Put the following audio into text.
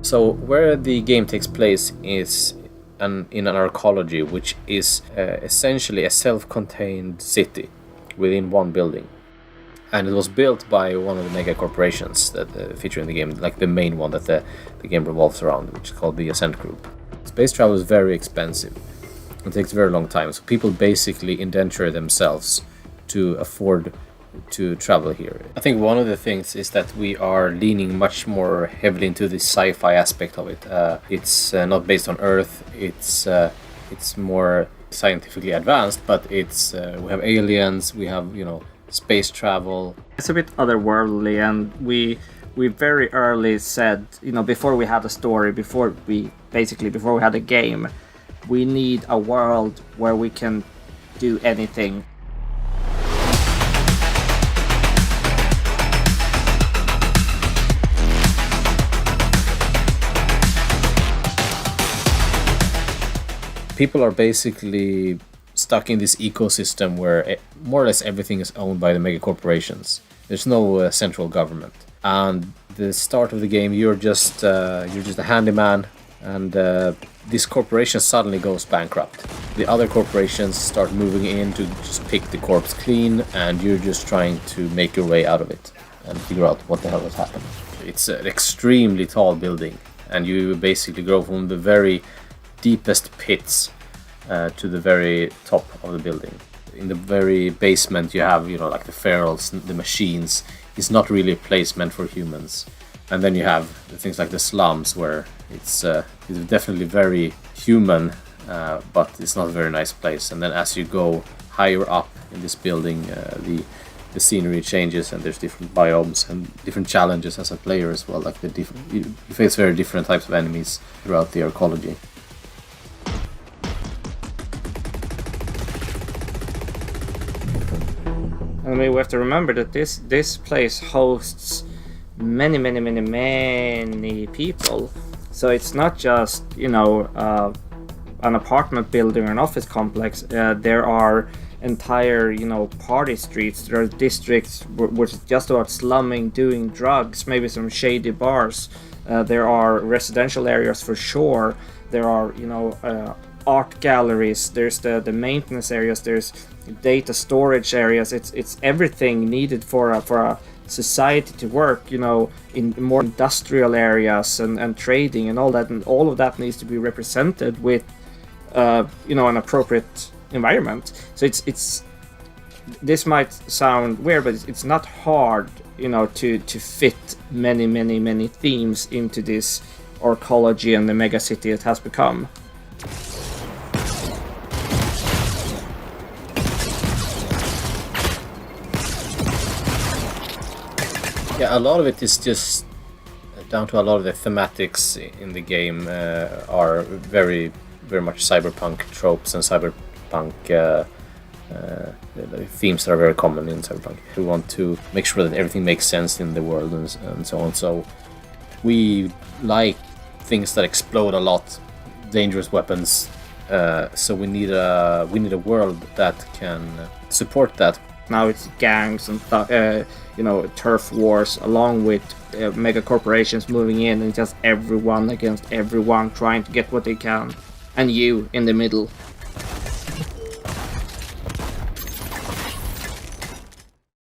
So where the game takes place is in an arcology, which is essentially a self-contained city within one building. And it was built by one of the mega corporations that feature in the game, like the main one that the game revolves around, which is called the Ascent Group. Space travel is very expensive. It takes a very long time, so people basically indenture themselves to afford to travel here. I think one of the things is that we are leaning much more heavily into the sci-fi aspect of it. It's not based on Earth. It's more scientifically advanced, but it's we have aliens. We have space travel. It's a bit otherworldly, and we very early said, before we had a story, before we had a game, we need a world where we can do anything. People are basically stuck in this ecosystem where more or less everything is owned by the mega corporations. There's no central government. And the start of the game, you're just a handyman, and this corporation suddenly goes bankrupt. The other corporations start moving in to just pick the corpse clean, and you're just trying to make your way out of it and figure out what the hell has happened. It's an extremely tall building, and you basically go from the very deepest pits to the very top of the building. In the very basement, you have like the ferals, the machines. It's not really a place meant for humans. And then you have things like the slums, where it's definitely very human, but it's not a very nice place. And then as you go higher up in this building, the scenery changes, and there's different biomes and different challenges as a player as well. Like you face very different types of enemies throughout the arcology. I mean, we have to remember that this place hosts many people. So it's not just an apartment building or an office complex. There are entire party streets. There are districts which is just about slumming, doing drugs, maybe some shady bars. There are residential areas for sure. There are art galleries. There's the maintenance areas. There's data storage areas. It's everything needed for a society to work, in more industrial areas and trading and all that, and all of that needs to be represented with an appropriate environment. So it's this might sound weird, but it's not hard to fit many themes into this arcology and the mega city it has become. Yeah, a lot of it is just down to a lot of the thematics in the game are very much cyberpunk tropes and cyberpunk the themes that are very common in cyberpunk. We want to make sure that everything makes sense in the world and so on. So we like things that explode a lot, dangerous weapons. So we need a world that can support that. Now it's gangs and turf wars, along with mega corporations moving in, and just everyone against everyone trying to get what they can, and you in the middle.